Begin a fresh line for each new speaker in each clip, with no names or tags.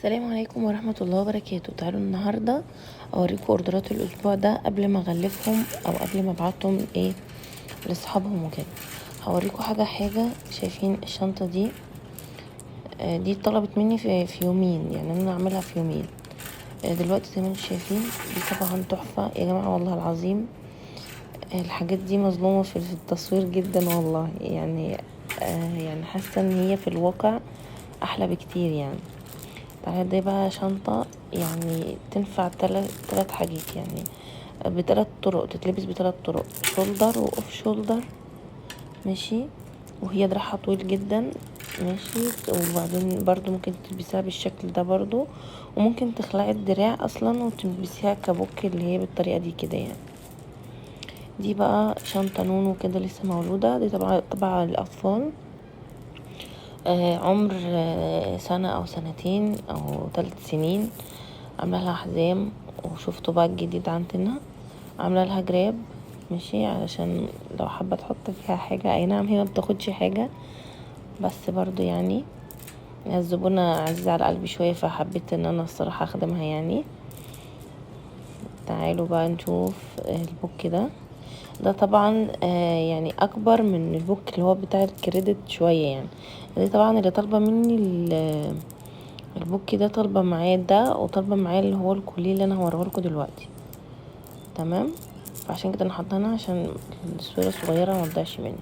السلام عليكم ورحمة الله وبركاته. تعالوا النهاردة اوريكم اوردرات الاسبوع ده قبل ما اغلفهم او قبل ما ابعتهم لاصحابهم وكده. هوريكم حاجة حاجة. شايفين الشنطة دي؟ دي طلبت مني في يومين، يعني انا اعملها في يومين. دلوقتي زي ما انتم شايفين دي طبعا تحفة يا جماعة والله العظيم. الحاجات دي مظلومة في التصوير جدا والله، يعني حاسة ان هي في الواقع احلى بكتير يعني. تعالى دي بقى شنطة يعني تنفع تلات حاجات، يعني بتلات طرق، تتلبس بتلات طرق، شولدر واوف شولدر، ماشي، وهي دراعها طويل جدا، ماشي. وبعدين برضو ممكن تلبسيها بالشكل ده برضو، وممكن تخلعي الدراع اصلا وتلبسيها كبوك اللي هي بالطريقة دي كده يعني. دي بقى شنطة نونو كده لسه مولودة، دي طبعا الاطفال، عمر سنة او سنتين او 3 سنين. عامله لها حزام، وشفتوا بقى الجديد عندنا عامله لها جراب، ماشي، علشان لو حابه تحط فيها حاجه. اي نعم هي ما بتاخدش حاجه، بس برضو يعني الزبونه عزيزه على قلبي شويه، فحبيت ان انا الصراحه اخدمها يعني. تعالوا بقى نشوف البوك ده طبعا يعني اكبر من البوك اللي هو بتاع الكريدت شويه يعني. دي طبعا اللي طالبه مني البوك ده، طالبه معاه ده، وطالبه معاه اللي هو الكوليه اللي انا هوريه لكم دلوقتي، تمام. فعشان كده انا حاطاها عشان الصورة صغيرة ما تضيعش مني.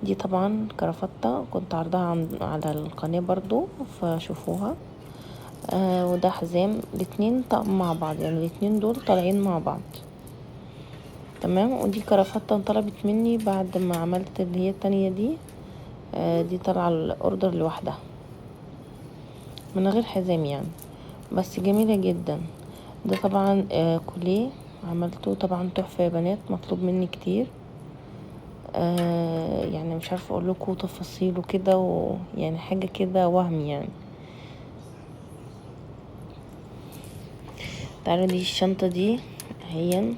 دي طبعا كرافتة كنت عرضها على القناة برضو، فشوفوها. وده حزام، الاتنين طقم مع بعض، يعني الاتنين دول طالعين مع بعض، تمام. ودي كرافتة طلبت مني بعد ما عملت اللي هي التانية دي. دي طالعة الاوردر لوحدها من غير حزام يعني، بس جميلة جدا. ده طبعا كوليه عملته طبعا تحفة يا بنات، مطلوب مني كتير. يعني مش عارفه اقول لكم تفاصيله كده، ويعني حاجه كده وهم يعني. تعالوا دي الشنطه دي هي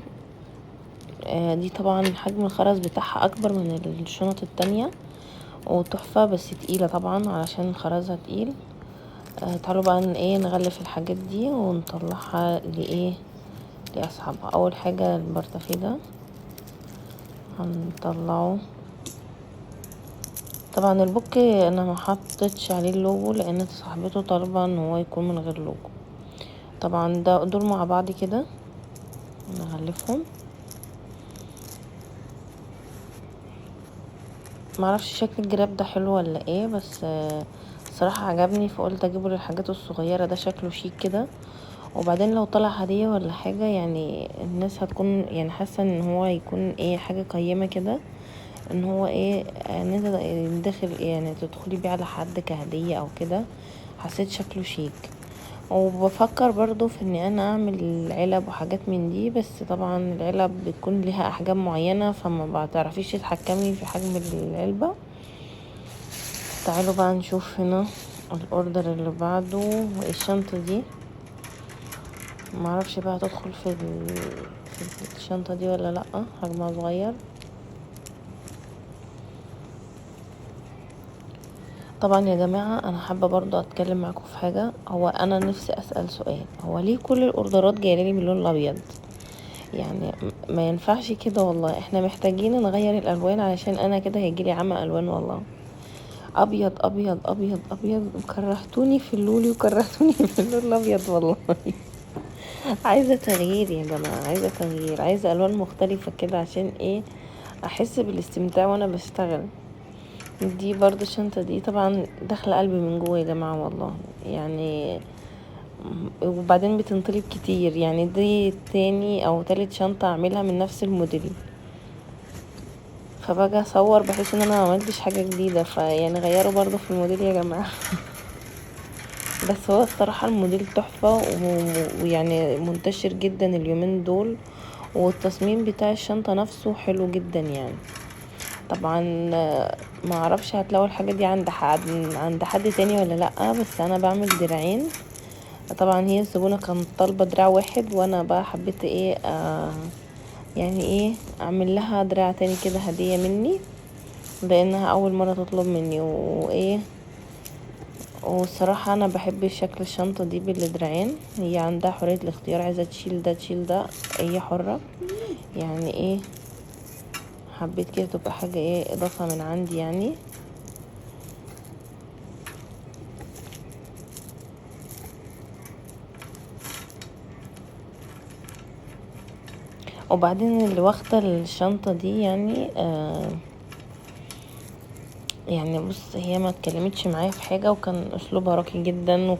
دي طبعا حجم الخرز بتاعها اكبر من الشنط التانية، وتحفه بس تقيله طبعا علشان خرزها تقيل. تعالوا بقى نغلف الحاجات دي ونطلعها لاصحابها. اول حاجه البرطفي ده هنطلعه. طبعا البوك انا ما حطيتش عليه اللوجو لان صاحبته طالبه ان هو يكون من غير لوجو. طبعا دول مع بعض كده نغلفهم. معرفش شكل الجراب ده حلو ولا ايه، بس صراحة عجبني، فقلت اجيبه للحاجات الصغيرة، ده شكله شيك كده. وبعدين لو طلع هدية ولا حاجة يعني الناس هتكون يعني حاسة ان هو يكون حاجة قيمة كده، ان هو ان انت داخل يعني تدخلي بيه على حد كهدية او كده. حسيت شكله شيك. وبفكر برضو في اني انا اعمل علب وحاجات من دي، بس طبعا العلب بتكون لها احجام معينة، فما بتعرفيش تتحكمي في حجم العلبة. تعالوا بقى نشوف هنا الاوردر اللي بعده. الشنطة دي معرفش بقى تدخل في الشنطة دي ولا لا، حجمها صغير. طبعا يا جماعة انا حابة برضو اتكلم معاكم في حاجة. هو انا نفسي اسأل سؤال، هو ليه كل الاوردرات جايلي باللون الابيض؟ يعني ما ينفعش كده والله، احنا محتاجين نغير الالوان علشان انا كده هيجيلي عمى الوان والله. ابيض ابيض ابيض ابيض، وكرهتوني في اللولي وكرهتوني في اللون الابيض والله. عايزه تغيير يا جماعه، عايزه تغيير، عايزه الوان مختلفه كده عشان احس بالاستمتاع وانا بشتغل. دي برضو الشنطه دي طبعا داخله قلبي من جوه يا جماعه والله يعني. وبعدين بتنطلب كتير، يعني دي تاني او تالت شنطه اعملها من نفس الموديل، فباجي اصور بحس ان انا ما عملتش حاجه جديده، فيعني غيروا برضو في الموديل يا جماعه. بس هو الصراحه الموديل تحفه ويعني منتشر جدا اليومين دول، والتصميم بتاع الشنطه نفسه حلو جدا يعني. طبعا ما اعرفش هتلاقوا الحاجه دي عند حد تاني ولا لا، بس انا بعمل دراعين. طبعا هي الزبونه كانت طالبه دراع واحد، وانا بقى حبيت يعني اعمل لها دراع تاني كده هديه مني، لانها اول مره تطلب مني والصراحة انا بحب شكل الشنطة دي بالدراعين. هي عندها حرية الاختيار، عايزة تشيل ده تشيل ده، هي حرة يعني ايه. حبيت كده تبقى حاجة ايه اضافة من عندي يعني. وبعدين اللي واخدة الشنطة دي يعني يعني بص، هي ما اتكلمتش معايا في حاجة، وكان اسلوبها راقي جدا،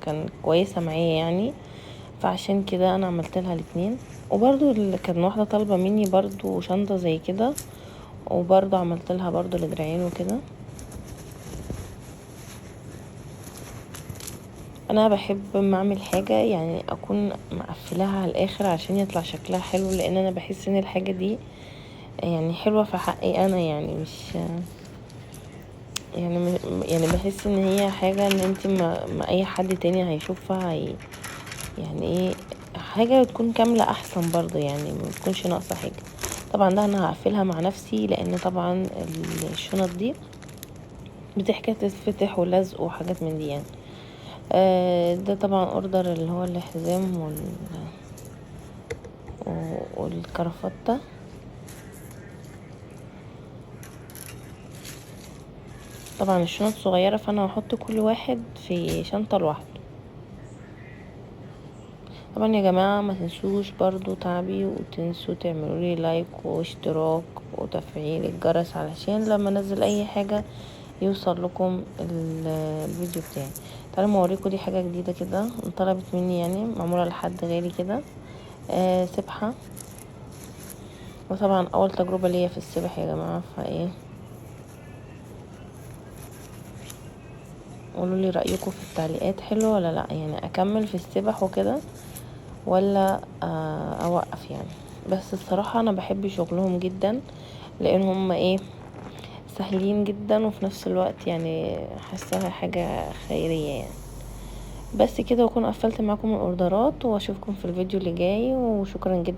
كان كويسة معايا يعني. فعشان كده انا عملت لها الاتنين. وبرضو اللي كان واحدة طالبة مني برضو شنطة زي كده، وبرضو عملت لها برضو الدراعين وكده. انا بحب اما اعمل حاجة يعني اكون مقفلاها على الاخر عشان يطلع شكلها حلو، لان انا بحس ان الحاجة دي يعني حلوة في حقي انا، يعني مش يعني بحس ان هي حاجة ان انت ما اي حد تاني هيشوفها يعني ايه، حاجة تكون كاملة احسن برضو، يعني ما تكونش ناقصة حاجة. طبعا ده انا هقفلها مع نفسي، لان طبعا الشنط دي بتحتاج تتفتح ولزق وحاجات من دي يعني. ده طبعا اوردر اللي هو الحزام والكرافتة. طبعا الشنط صغيرة، فانا هحط كل واحد في شنطة لوحده. طبعا يا جماعة ما تنسوش برضو تعبي، وتنسوا تعملوا لي لايك واشتراك وتفعيل الجرس علشان لما انزل اي حاجة يوصل لكم الفيديو بتاعي. تعالوا اوريكم دي حاجة جديدة كده طلبت مني، يعني معمولة لحد غالي كده. سبحة. وطبعا اول تجربة ليا في السبح يا جماعة، فايه قولوا لي رأيكم في التعليقات، حلو ولا لا؟ يعني اكمل في السبح وكده ولا اوقف يعني. بس الصراحة انا بحب شغلهم جدا، لان هم ايه سهلين جدا، وفي نفس الوقت يعني حاساها حاجة خيرية يعني. بس كده، واكون قفلت معاكم الاوردرات، واشوفكم في الفيديو اللي جاي، وشكرا جدا.